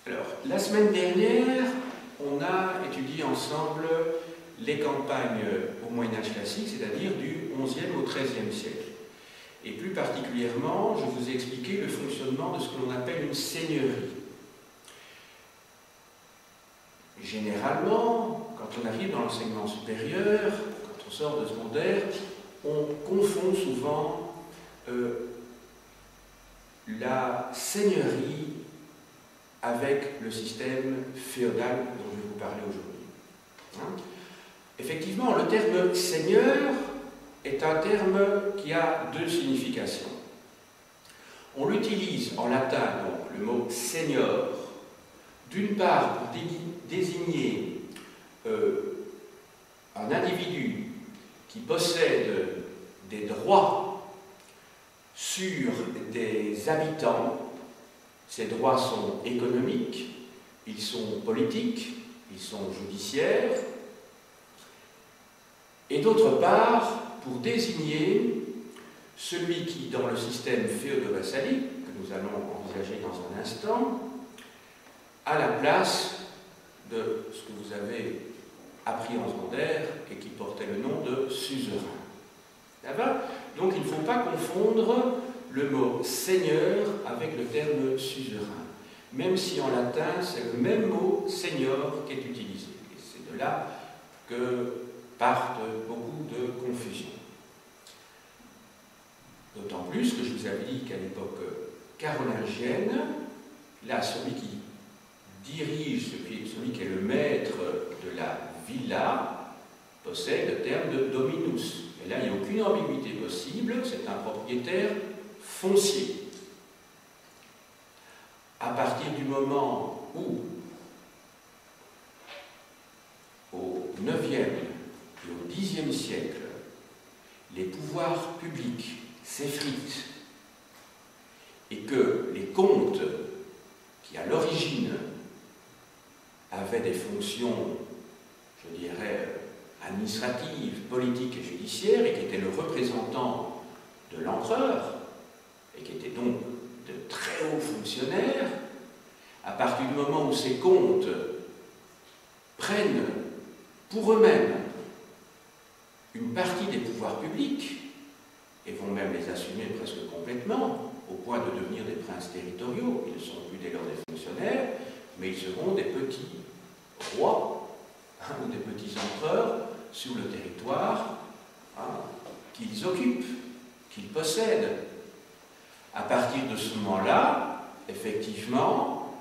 Alors, la semaine dernière, on a étudié ensemble les campagnes au Moyen-Âge classique, c'est-à-dire du XIe au XIIIe siècle. Et plus particulièrement, je vous ai expliqué le fonctionnement de ce que l'on appelle une seigneurie. Généralement, quand on arrive dans l'enseignement supérieur, quand on sort de secondaire, on confond souvent la seigneurie avec le système féodal dont je vais vous parler aujourd'hui. Effectivement, le terme seigneur est un terme qui a deux significations. On l'utilise en latin, donc le mot senior, d'une part pour désigner un individu qui possède des droits sur des habitants. Ces droits sont économiques, ils sont politiques, ils sont judiciaires, et d'autre part, pour désigner celui qui, dans le système féodo-vassalique, que nous allons envisager dans un instant, a la place de ce que vous avez appris en secondaire et qui portait le nom de suzerain. Là-bas, donc il ne faut pas confondre le mot seigneur avec le terme suzerain, même si en latin c'est le même mot senior qui est utilisé. Et c'est de là que partent beaucoup de confusions. D'autant plus que je vous avais dit qu'à l'époque carolingienne, là, celui qui dirige, celui qui est le maître de la villa, possède le terme de dominus. Et là, il n'y a aucune ambiguïté possible, c'est un propriétaire foncier. À partir du moment où, au IXe et au Xe siècle, les pouvoirs publics s'effritent et que les comtes, qui à l'origine avaient des fonctions, je dirais, administratives, politiques et judiciaires, et qui étaient le représentant de l'empereur, et qui étaient donc de très hauts fonctionnaires, à partir du moment où ces comtes prennent pour eux-mêmes une partie des pouvoirs publics, et vont même les assumer presque complètement, au point de devenir des princes territoriaux. Ils ne sont plus dès lors des fonctionnaires, mais ils seront des petits rois, ou des petits empereurs sur le territoire qu'ils occupent, qu'ils possèdent. À partir de ce moment-là, effectivement,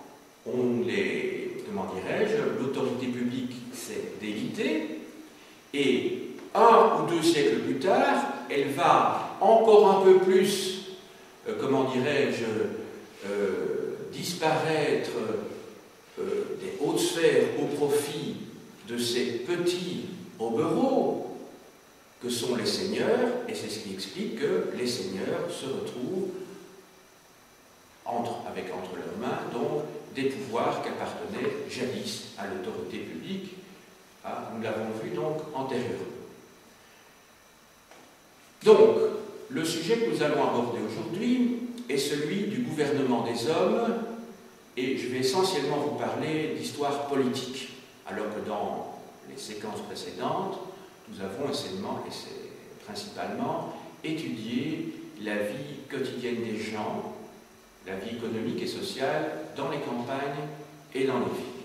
l'autorité publique s'est délitée, et 1 ou 2 siècles plus tard, elle va encore un peu plus, disparaître des hautes sphères au profit de ces petits hobereaux que sont les seigneurs, et c'est ce qui explique que les seigneurs se retrouvent entre leurs mains donc des pouvoirs qui appartenaient jadis à l'autorité publique. Nous l'avons vu donc antérieurement. Donc, le sujet que nous allons aborder aujourd'hui est celui du gouvernement des hommes, et je vais essentiellement vous parler d'histoire politique, alors que dans les séquences précédentes, nous avons principalement étudié la vie quotidienne des gens, la vie économique et sociale dans les campagnes et dans les villes.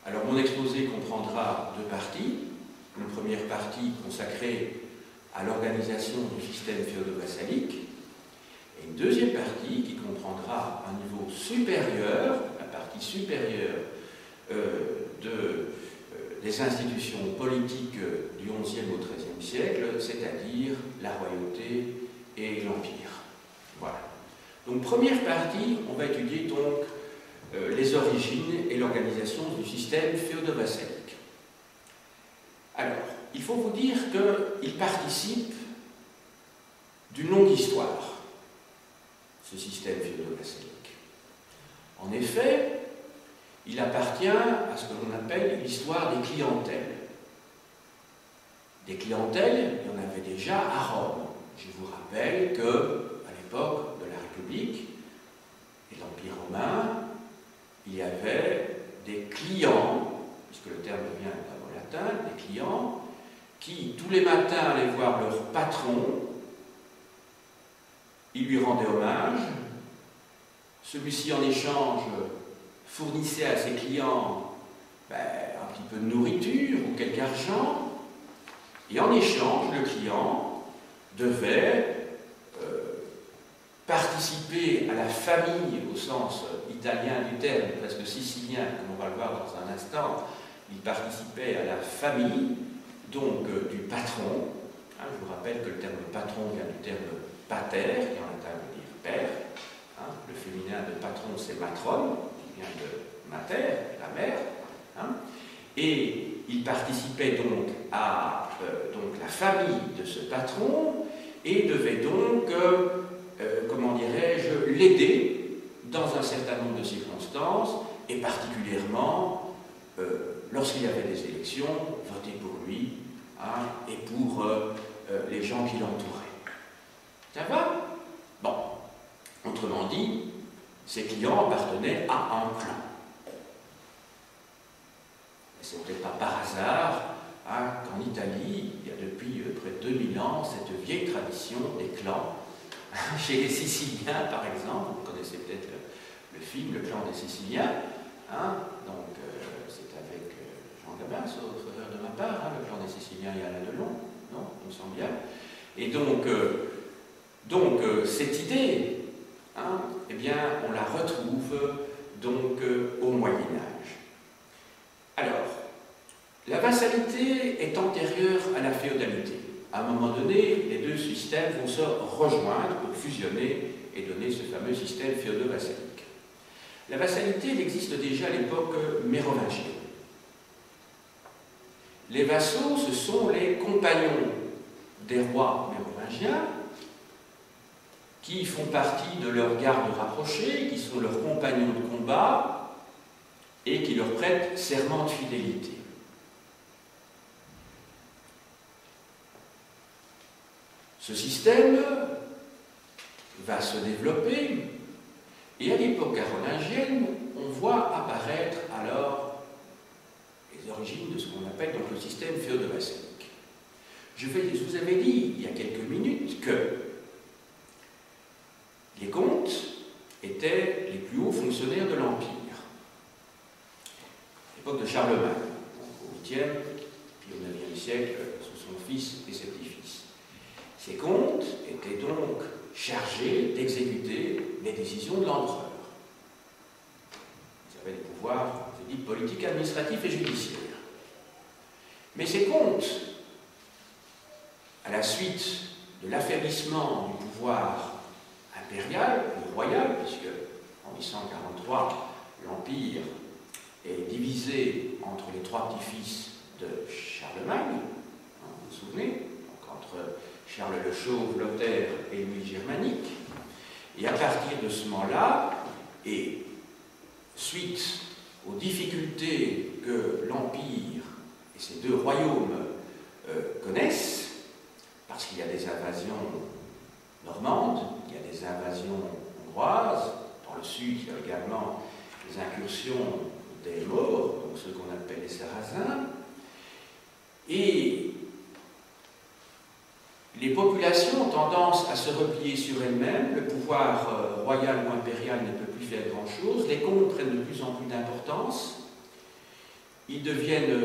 Alors, mon exposé comprendra 2 parties. Une première partie consacrée à l'organisation du système féodo-vassalique, et une deuxième partie qui comprendra un niveau supérieur, la partie supérieure des institutions politiques du XIe au XIIIe siècle, c'est-à-dire la royauté et l'empire. Voilà. Donc, première partie, on va étudier donc les origines et l'organisation du système féodo-vassalique. Alors, il faut vous dire qu'il participe d'une longue histoire, ce système féodo-vassalique. En effet, il appartient à ce que l'on appelle l'histoire des clientèles. Des clientèles, il y en avait déjà à Rome. Je vous rappelle qu'à l'époque de la République et de l'Empire romain, il y avait des clients, puisque le terme vient d'un mot latin, des clients, qui tous les matins allaient voir leur patron, ils lui rendaient hommage, celui-ci en échange fournissait à ses clients un petit peu de nourriture ou quelque argent, et en échange, le client devait participer à la famille au sens italien du terme, presque sicilien, comme on va le voir dans un instant. Il participait à la famille, donc du patron. Hein, je vous rappelle que le terme patron vient du terme pater, qui en latin veut dire père. Hein, le féminin de patron, c'est matron, qui vient de mater, la mère. Hein, et il participait donc à la famille de ce patron et devait donc comment dirais-je, l'aider dans un certain nombre de circonstances, et particulièrement, lorsqu'il y avait des élections, voter pour lui, hein, et pour les gens qui l'entouraient. Ça va? Bon. Autrement dit, ces clients appartenaient à un clan. Et ce n'est peut-être pas par hasard hein, qu'en Italie, il y a depuis près de 2000 ans, cette vieille tradition des clans. Chez les Siciliens, par exemple, vous connaissez peut-être le film Le clan des Siciliens, hein, donc c'est avec Jean Gabin, sauf erreur de ma part, hein, le clan des Siciliens et Alain Delon, non, il me semble bien. Et donc cette idée, hein, eh bien, on la retrouve donc au Moyen-Âge. Alors, la vassalité est antérieure à la féodalité. À un moment donné, les deux systèmes vont se rejoindre pour fusionner et donner ce fameux système féodo-vassalique. La vassalité, elle existe déjà à l'époque mérovingienne. Les vassaux, ce sont les compagnons des rois mérovingiens qui font partie de leur garde rapprochée, qui sont leurs compagnons de combat et qui leur prêtent serment de fidélité. Ce système va se développer et à l'époque carolingienne, on voit apparaître alors les origines de ce qu'on appelle donc le système féodo-vassalique. Je vous avais dit il y a quelques minutes que les comtes étaient les plus hauts fonctionnaires de l'Empire. À l'époque de Charlemagne, au 8e puis au 9e siècle, sous son fils et ses petits-fils. Ces comtes étaient donc chargés d'exécuter les décisions de l'empereur. Ils avaient des pouvoirs, je dis, politiques, administratifs et judiciaires. Mais ces comtes, à la suite de l'affaiblissement du pouvoir impérial ou royal, puisque en 843, l'Empire est divisé entre les trois petits-fils de Charlemagne, hein, vous vous souvenez, donc entre Charles le Chauve, Lothaire et Louis Germanique. Et à partir de ce moment-là, et suite aux difficultés que l'Empire et ses deux royaumes connaissent, parce qu'il y a des invasions normandes, il y a des invasions hongroises, dans le sud il y a également des incursions des Maures, donc ceux qu'on appelle les Sarrasins, et les populations ont tendance à se replier sur elles-mêmes, le pouvoir royal ou impérial ne peut plus faire grand-chose, les comtes prennent de plus en plus d'importance, ils deviennent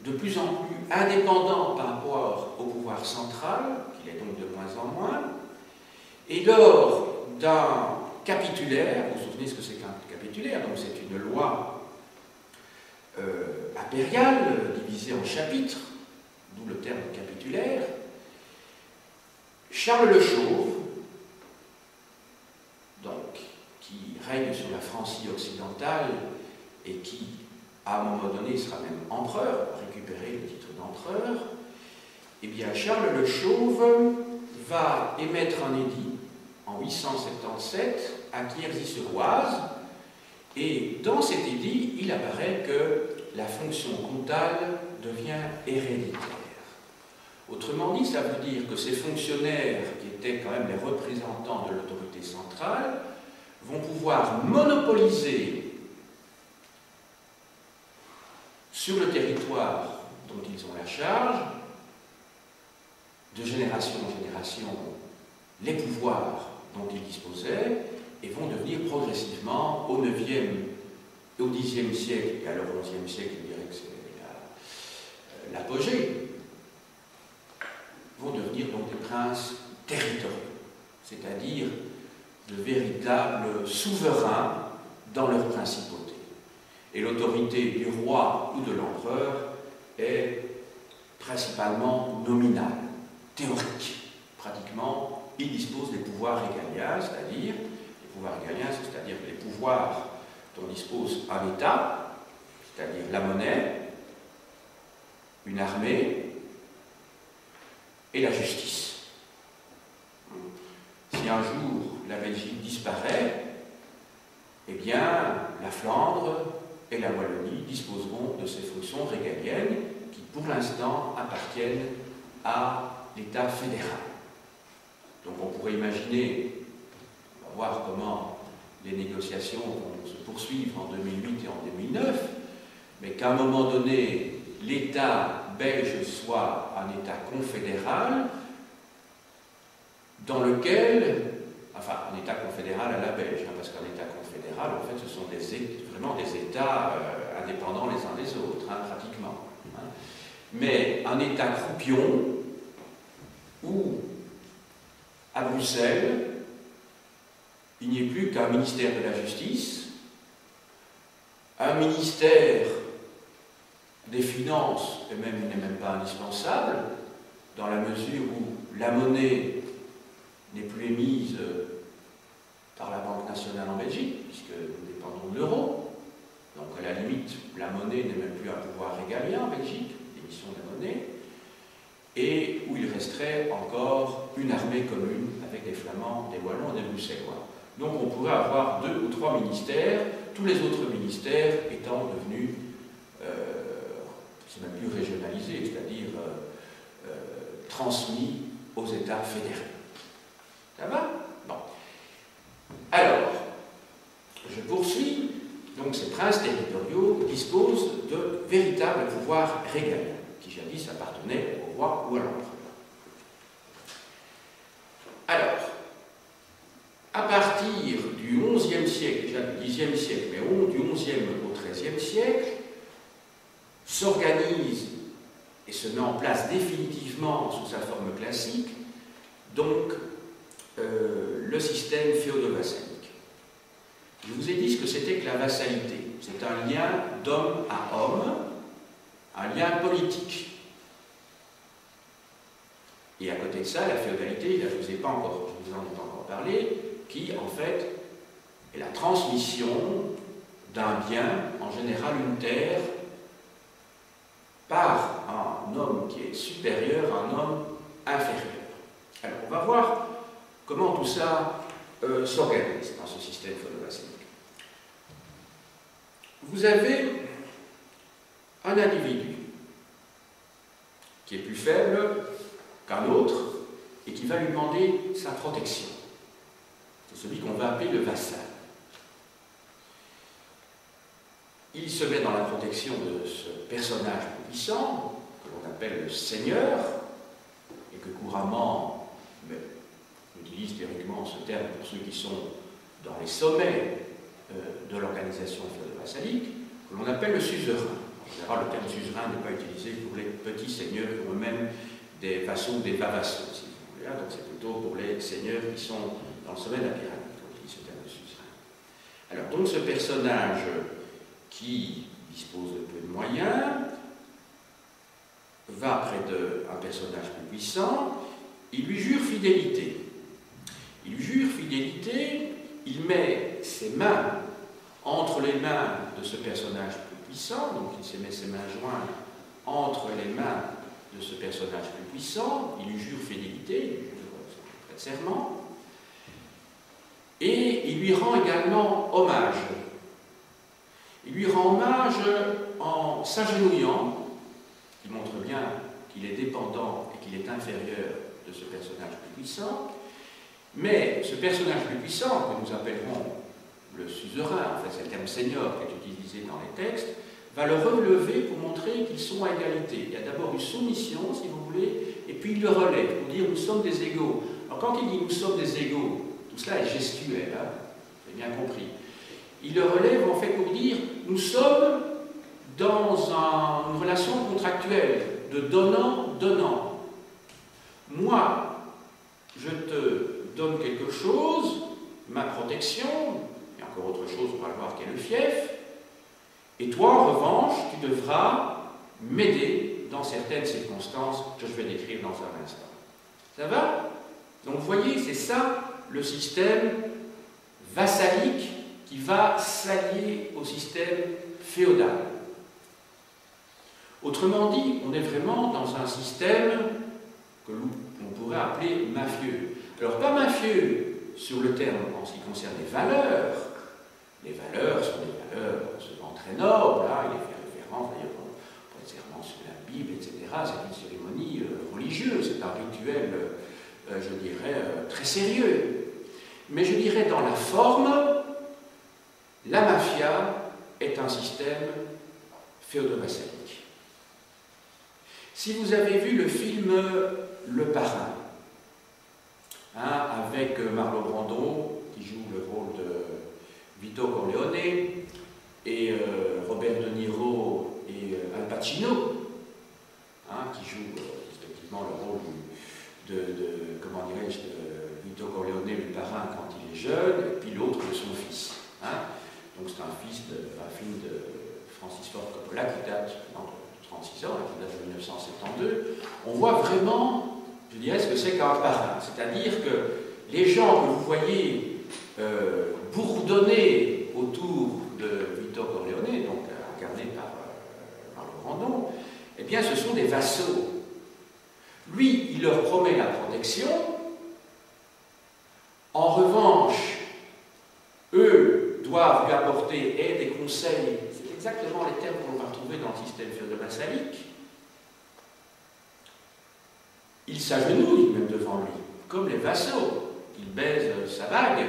de plus en plus indépendants par rapport au pouvoir central, qu'il est donc de moins en moins, et lors d'un capitulaire, vous vous souvenez ce que c'est qu'un capitulaire, donc c'est une loi impériale divisée en chapitres, d'où le terme capitulaire. Charles le Chauve, donc, qui règne sur la Francie occidentale et qui, à un moment donné, sera même empereur, récupérer le titre d'empereur, eh bien, Charles le Chauve va émettre un édit en 877 à Quierzy-sur-Oise, et dans cet édit, il apparaît que la fonction comtale devient héréditaire. Autrement dit, ça veut dire que ces fonctionnaires, qui étaient quand même les représentants de l'autorité centrale, vont pouvoir monopoliser sur le territoire dont ils ont la charge, de génération en génération, les pouvoirs dont ils disposaient et vont devenir progressivement au 9e et au 10e siècle, et alors au 11e siècle, je dirais que c'est l'apogée, vont devenir donc des princes territoriaux, c'est-à-dire de véritables souverains dans leur principauté. Et l'autorité du roi ou de l'empereur est principalement nominale, théorique. Pratiquement, ils disposent des pouvoirs régaliens, c'est-à-dire les pouvoirs dont dispose un État, c'est-à-dire la monnaie, une armée et la justice. Si un jour la Belgique disparaît, eh bien, la Flandre et la Wallonie disposeront de ces fonctions régaliennes qui, pour l'instant, appartiennent à l'État fédéral. Donc on pourrait imaginer, on va voir comment les négociations vont se poursuivre en 2008 et en 2009, mais qu'à un moment donné, l'État belge soit un État confédéral dans lequel, enfin un État confédéral à la belge, hein, parce qu'un État confédéral, en fait, ce sont vraiment des États indépendants les uns des autres, hein, pratiquement. Hein. Mais un État croupion où, à Bruxelles, il n'y ait plus qu'un ministère de la Justice, un ministère des Finances, et même il n'est même pas indispensable, dans la mesure où la monnaie n'est plus émise par la Banque nationale en Belgique, puisque nous dépendons de l'euro. Donc à la limite, la monnaie n'est même plus un pouvoir régalien en Belgique, l'émission de la monnaie, et où il resterait encore une armée commune avec des Flamands, des Wallons et des Bruxellois. Donc on pourrait avoir 2 ou 3 ministères, tous les autres ministères étant devenus, c'est même plus régionalisé, c'est-à-dire transmis aux États fédérés. Ça va? Bon. Alors, je poursuis. Donc ces princes territoriaux disposent de véritables pouvoirs régaliens, qui jadis appartenaient au roi ou à l'empereur. Alors, à partir du XIe siècle, déjà du Xe siècle, mais du XIe au XIIIe siècle, s'organise et se met en place définitivement sous sa forme classique, donc le système féodo-vassalique. Je vous ai dit ce que c'était que la vassalité. C'est un lien d'homme à homme, un lien politique. Et à côté de ça, la féodalité, là je ne vous en ai pas encore parlé, qui en fait est la transmission d'un bien, en général une terre, par un homme qui est supérieur à un homme inférieur. Alors on va voir comment tout ça s'organise dans ce système féodo-vassalique. Vous avez un individu qui est plus faible qu'un autre et qui va lui demander sa protection. C'est celui qu'on va appeler le vassal. Il se met dans la protection de ce personnage puissant, que l'on appelle le seigneur, et que couramment, on utilise théoriquement ce terme pour ceux qui sont dans les sommets de l'organisation féodo-vassalique, que l'on appelle le suzerain. En général, le terme suzerain n'est pas utilisé pour les petits seigneurs qui ont eux-mêmes des vassaux ou des vavassaux, si vous voulez. Donc c'est plutôt pour les seigneurs qui sont dans le sommet de la pyramide qu'on utilise ce terme de suzerain. Alors donc ce personnage qui dispose de peu de moyens va près d'un personnage plus puissant, il lui jure fidélité. Il lui jure fidélité, il met ses mains entre les mains de ce personnage plus puissant, donc il se met ses mains jointes entre les mains de ce personnage plus puissant, il lui jure fidélité, il lui jure prête serment, et il lui rend également hommage. Il lui rend hommage en s'agenouillant, qui montre bien qu'il est dépendant et qu'il est inférieur de ce personnage plus puissant, mais ce personnage plus puissant, que nous appellerons le suzerain, en fait c'est le terme seigneur qui est utilisé dans les textes, va le relever pour montrer qu'ils sont à égalité. Il y a d'abord une soumission, si vous voulez, et puis il le relève pour dire nous sommes des égaux. Alors quand il dit nous sommes des égaux, tout cela est gestuel, hein, vous avez bien compris. Il le relève en fait pour dire nous sommes dans une relation contractuelle de donnant-donnant. Moi, je te donne quelque chose, ma protection, il y a encore autre chose, on va le voir, qui est le fief, et toi, en revanche, tu devras m'aider dans certaines circonstances que je vais décrire dans un instant. Ça va? Donc vous voyez, c'est ça le système vassalique qui va s'allier au système féodal. Autrement dit, on est vraiment dans un système que l'on pourrait appeler mafieux. Alors pas mafieux sur le terme en ce qui concerne les valeurs. Les valeurs sont des valeurs souvent très nobles, hein, il est fait référence d'ailleurs pour les serments sur la Bible, etc. C'est une cérémonie religieuse, c'est un rituel, je dirais, très sérieux. Mais je dirais dans la forme, la mafia est un système féodo-vassalique. Si vous avez vu le film Le Parrain, hein, avec Marlon Brando, qui joue le rôle de Vito Corleone, et Robert De Niro et Al Pacino, hein, qui jouent respectivement le rôle comment dirais-je, de Vito Corleone, le parrain quand il est jeune, et puis l'autre de son fils. Hein. Donc c'est un film de Francis Ford Coppola qui date de 36 ans, qui date de 1972. On voit vraiment, je dirais, ce que c'est qu'un parrain. C'est-à-dire que les gens que vous voyez bourdonner autour de Vito Corleone, donc incarné par Marlon Brando, eh bien ce sont des vassaux. Lui, il leur promet la protection. En revanche, eux doivent lui apporter aide et conseils. C'est exactement les termes qu'on va retrouver dans le système féodo-vassalique. Il s'agenouille même devant lui, comme les vassaux. Il baise sa bague.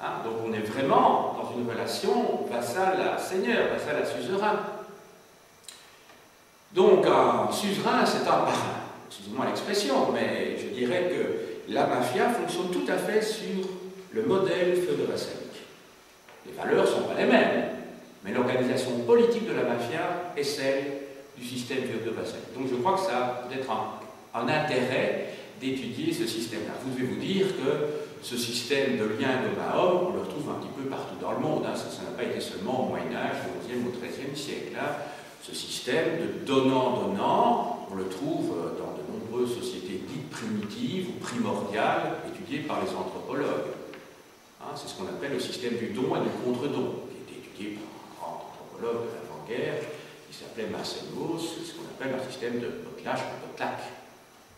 Hein, donc on est vraiment dans une relation vassal à seigneur, vassal à suzerain. Donc un suzerain, c'est un parrain. Excusez-moi l'expression, mais je dirais que la mafia fonctionne tout à fait sur le modèle féodo-vassalique. Les valeurs ne sont pas les mêmes, mais l'organisation politique de la mafia est celle du système féodo-vassalique. Donc je crois que ça a peut-être un intérêt d'étudier ce système-là. Vous devez vous dire que ce système de lien d'homme à homme, on le retrouve un petit peu partout dans le monde. Hein. Ça n'a pas été seulement au Moyen-Âge, au XIe ou au XIIIe siècle. Hein. Ce système de donnant-donnant, on le trouve dans de nombreuses sociétés dites primitives ou primordiales, étudiées par les anthropologues. Hein, c'est ce qu'on appelle le système du don et du contre-don, qui a été étudié par un grand anthropologue de l'avant-guerre, qui s'appelait Marcel Mauss, c'est ce qu'on appelle un système de potlach ou potlac.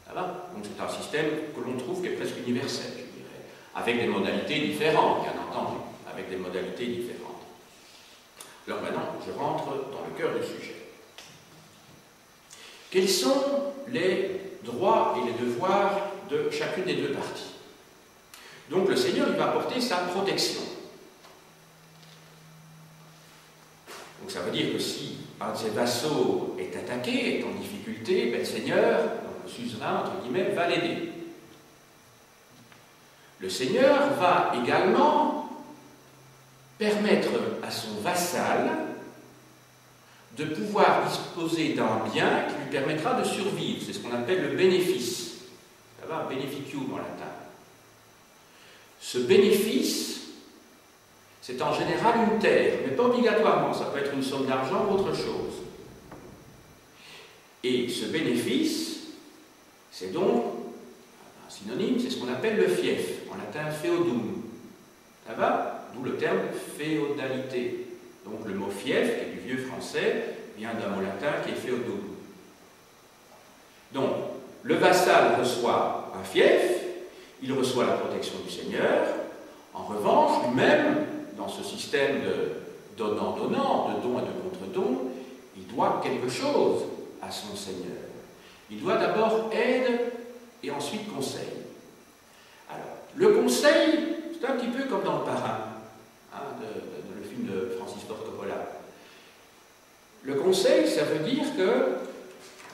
Ça va? Donc c'est un système que l'on trouve qui est presque universel, je dirais, avec des modalités différentes, bien entendu, avec des modalités différentes. Alors maintenant, je rentre dans le cœur du sujet. Quels sont les droits et les devoirs de chacune des deux parties? Donc le Seigneur, il va apporter sa protection. Donc ça veut dire que si un de ses vassaux est attaqué, est en difficulté, ben, le Seigneur, donc le suzerain, entre guillemets, va l'aider. Le Seigneur va également permettre à son vassal de pouvoir disposer d'un bien qui lui permettra de survivre. C'est ce qu'on appelle le bénéfice. Ça va, beneficium en latin. Ce bénéfice, c'est en général une terre, mais pas obligatoirement. Ça peut être une somme d'argent ou autre chose. Et ce bénéfice, c'est donc un synonyme, c'est ce qu'on appelle le fief, en latin feodum. Ça va? D'où le terme féodalité. Donc le mot fief, qui est du vieux français, vient d'un mot latin qui est feodum. Donc, le vassal reçoit un fief, il reçoit la protection du seigneur. En revanche, lui-même, dans ce système de donnant-donnant, de don et de contre-don, il doit quelque chose à son seigneur. Il doit d'abord aide et ensuite conseil. Alors, le conseil, c'est un petit peu comme dans Le Parrain, hein, le film de Francis Ford Coppola. Le conseil, ça veut dire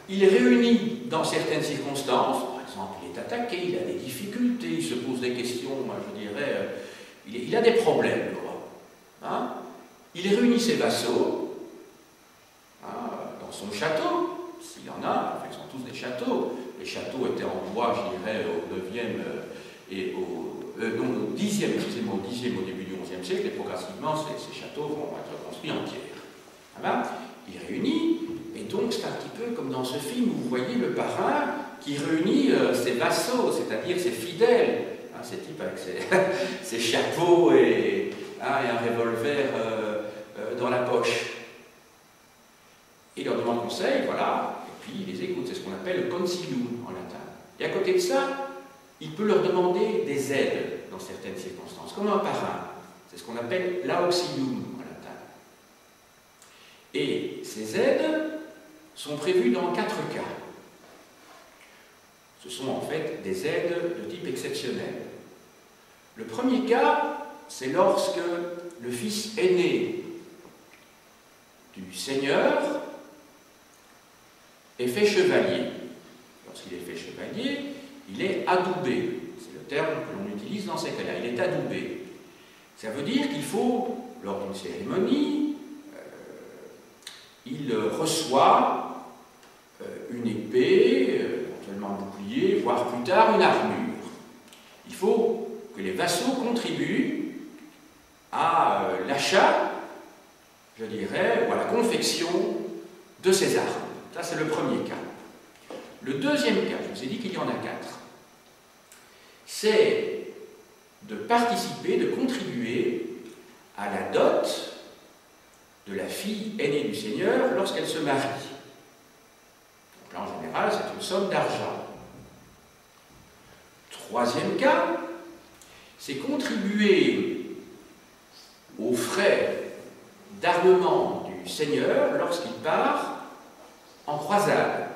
qu'il réunit dans certaines circonstances, par exemple, il est attaqué, il a des difficultés, il se pose des questions, moi je dirais, il a des problèmes, quoi. Hein? Il réunit ses vassaux dans son château, s'il y en a, enfin, ils sont tous des châteaux. Les châteaux étaient en bois, je dirais, au 9e et au 10e, excusez-moi, au 10e, au début du 11e siècle, et progressivement, ces châteaux vont être construits en pierre. Voilà. Il réunit, et donc c'est un petit peu comme dans ce film où vous voyez le parrain qui réunit ses vassaux, c'est-à-dire ses fidèles, hein, ces types avec ses chapeaux et un revolver dans la poche. Il leur demande conseil, voilà, et puis il les écoute. C'est ce qu'on appelle le concilium en latin. Et à côté de ça, il peut leur demander des aides dans certaines circonstances, comme un parrain. C'est ce qu'on appelle l'auxilium en latin. Et ces aides sont prévues dans 4 cas. Ce sont en fait des aides de type exceptionnel. Le premier cas, c'est lorsque le fils aîné du seigneur est fait chevalier. Lorsqu'il est fait chevalier, il est adoubé. C'est le terme que l'on utilise dans ces cas-là. Il est adoubé. Ça veut dire qu'il faut, lors d'une cérémonie, il reçoit une épée, éventuellement un bouclier, voire plus tard une armure. Il faut que les vassaux contribuent à l'achat, je dirais, ou à la confection de ces armes. Ça, c'est le premier cas. Le deuxième cas, je vous ai dit qu'il y en a 4, c'est de participer, de contribuer à la dot de la fille aînée du seigneur lorsqu'elle se marie. Donc là, en général, c'est une somme d'argent. Troisième cas, c'est contribuer aux frais d'armement du seigneur lorsqu'il part en croisade.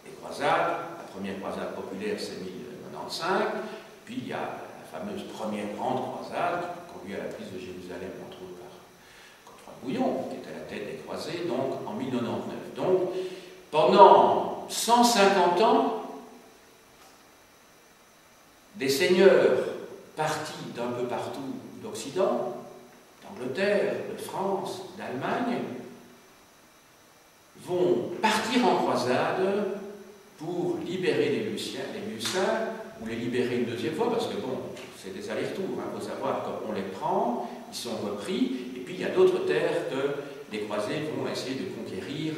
Les croisades, la première croisade populaire, c'est 1095, puis il y a la fameuse première grande croisade qui conduit à la prise de Jérusalem, entre autres par Godefroy de Bouillon, qui est à la tête des croisés, donc en 1099. Donc, pendant 150 ans, des seigneurs partis d'un peu partout d'Occident, d'Angleterre, de France, d'Allemagne, vont partir en croisade pour libérer les Luciens, ou les libérer une deuxième fois, parce que bon, c'est des allers-retours, il faut savoir qu'on les prend, ils sont repris, et puis il y a d'autres terres que les croisés vont essayer de conquérir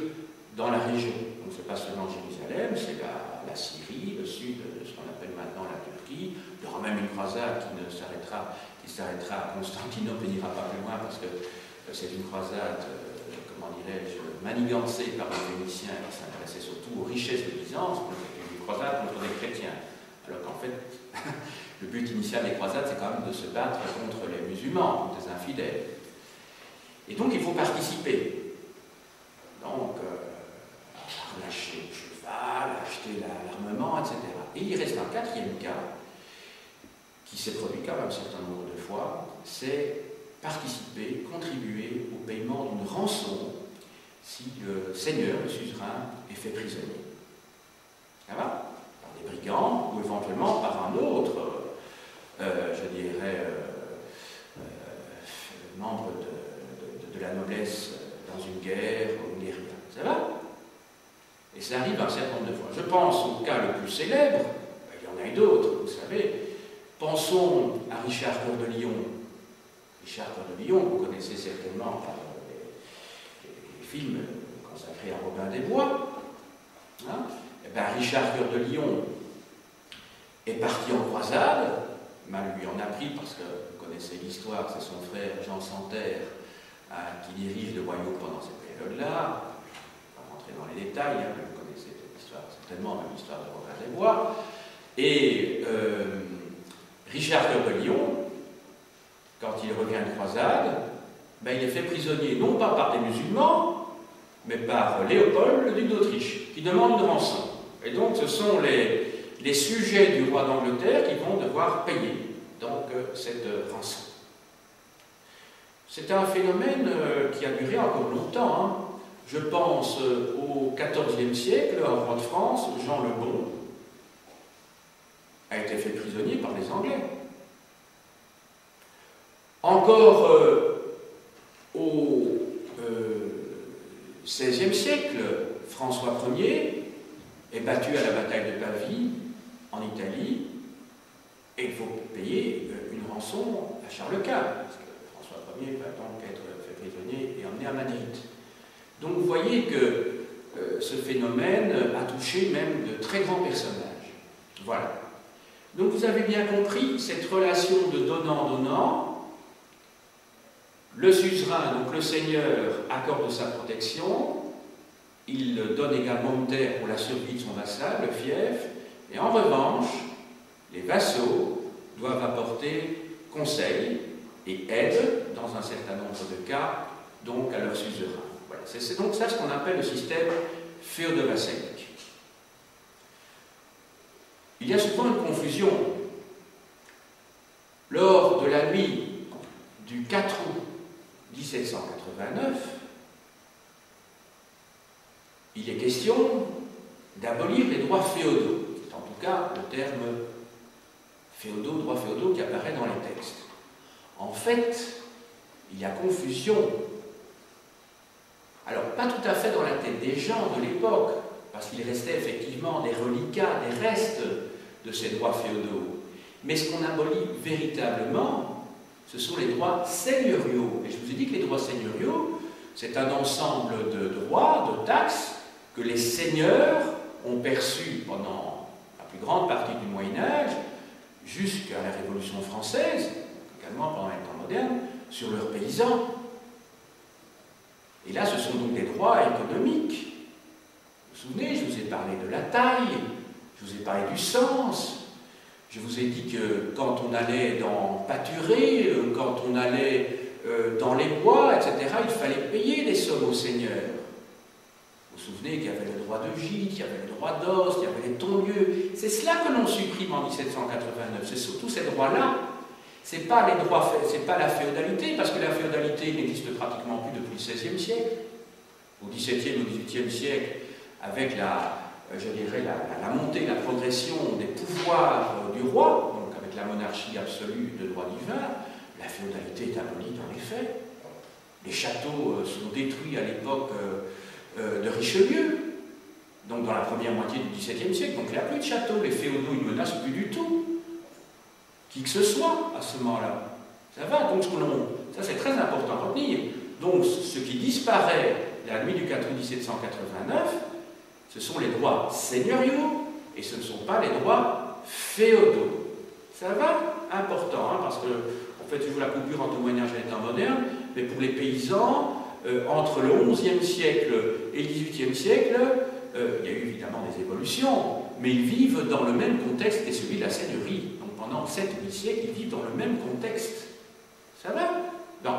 dans la région. Donc c'est pas seulement Jérusalem, c'est la Syrie, le sud de ce qu'on appelle maintenant la Turquie. Il y aura même une croisade qui s'arrêtera à Constantinople et n'ira pas plus loin, parce que c'est une croisade, comment dirais-je, manigancée par les Vénitiens qui s'intéressaient surtout aux richesses de Byzance, une croisade contre les chrétiens. Alors qu'en fait, le but initial des croisades, c'est quand même de se battre contre les musulmans, contre les infidèles. Et donc, il faut participer. Donc, lâcher le cheval, acheter l'armement, etc. Et il reste un 4e cas, qui s'est produit quand même un certain nombre de fois, c'est participer, contribuer au paiement d'une rançon si le seigneur, le suzerain, est fait prisonnier. Ça va? Par des brigands, ou éventuellement par un autre, je dirais, membre de la noblesse dans une guerre ou une guérilla. Ça va? Et ça arrive un certain nombre de fois. Je pense au cas le plus célèbre, il y en a eu d'autres, vous savez. Pensons à Richard Cœur de Lion. Richard Cœur de Lion, vous connaissez certainement par les films consacrés à Robin des Bois. Hein? Et bien, Richard Cœur de Lion est parti en croisade. Mal lui en a pris parce que vous connaissez l'histoire, c'est son frère Jean Santerre qui dirige le royaume pendant cette période-là. Je ne vais pas rentrer dans les détails, hein, vous connaissez cette histoire, certainement même l'histoire de Robin des Bois. Et Richard Cœur de Lion, quand il revient de croisade, ben, il est fait prisonnier non pas par des musulmans, mais par Léopold, le duc d'Autriche, qui demande une rançon. Et donc ce sont les sujets du roi d'Angleterre qui vont devoir payer donc cette rançon. C'est un phénomène qui a duré encore longtemps. Hein. Je pense au XIVe siècle, un roi de France, Jean le Bon, a été fait prisonnier par les Anglais. Encore au XVIe siècle, François Ier est battu à la bataille de Pavie, en Italie, et il faut payer une rançon à Charles Quint, parce que François Ier va donc être fait prisonnier et emmené à Madrid. Donc vous voyez que ce phénomène a touché même de très grands personnages. Voilà. Donc vous avez bien compris cette relation de donnant-donnant. Le suzerain, donc le seigneur, accorde sa protection. Il donne également une terre pour la survie de son vassal, le fief. Et en revanche, les vassaux doivent apporter conseil et aide, dans un certain nombre de cas, donc à leur suzerain. Voilà. C'est donc ça ce qu'on appelle le système féodo-vassalique. Il y a souvent une confusion. Lors de la nuit du 4 août 1789, il est question d'abolir les droits féodaux. C'est en tout cas le terme féodaux, droits féodaux qui apparaît dans les textes. En fait, il y a confusion. Alors, pas tout à fait dans la tête des gens de l'époque, parce qu'il restait effectivement des reliquats, des restes de ces droits féodaux. Mais ce qu'on abolit véritablement, ce sont les droits seigneuriaux. Et je vous ai dit que les droits seigneuriaux, c'est un ensemble de droits, de taxes, que les seigneurs ont perçus pendant la plus grande partie du Moyen-Âge, jusqu'à la Révolution française, également pendant les temps modernes, sur leurs paysans. Et là, ce sont donc des droits économiques. Vous vous souvenez, je vous ai parlé de la taille, je vous ai parlé du sens, je vous ai dit que quand on allait pâturer, quand on allait dans les bois, etc., il fallait payer des sommes aux seigneurs. Vous vous souvenez qu'il y avait le droit de gîte, il y avait le droit d'os, il y avait les ton-lieux. C'est cela que l'on supprime en 1789, c'est surtout ces droits-là. C'est pas les droits, c'est pas la féodalité, parce que la féodalité n'existe pratiquement plus depuis le XVIe siècle. Au XVIIe ou XVIIIe siècle, avec je dirais, la montée, la progression des pouvoirs du roi, donc avec la monarchie absolue de droit divin, la féodalité est abolie dans les faits. Les châteaux sont détruits à l'époque de Richelieu, donc dans la première moitié du XVIIe siècle, donc il n'y a plus de châteaux, les féodaux ne menacent plus du tout qui que ce soit à ce moment-là. Ça va, donc ça c'est très important à retenir. Donc ce qui disparaît la nuit du 4 août 1789, ce sont les droits seigneuriaux et ce ne sont pas les droits féodaux. Ça va? Important, hein, parce que on fait toujours la coupure entre le Moyen-Âge et les temps modernes, mais pour les paysans, entre le XIe siècle et le XVIIIe siècle, il y a eu évidemment des évolutions, mais ils vivent dans le même contexte que celui de la seigneurie. Donc pendant 7 ou 8 siècles, ils vivent dans le même contexte. Ça va? Non.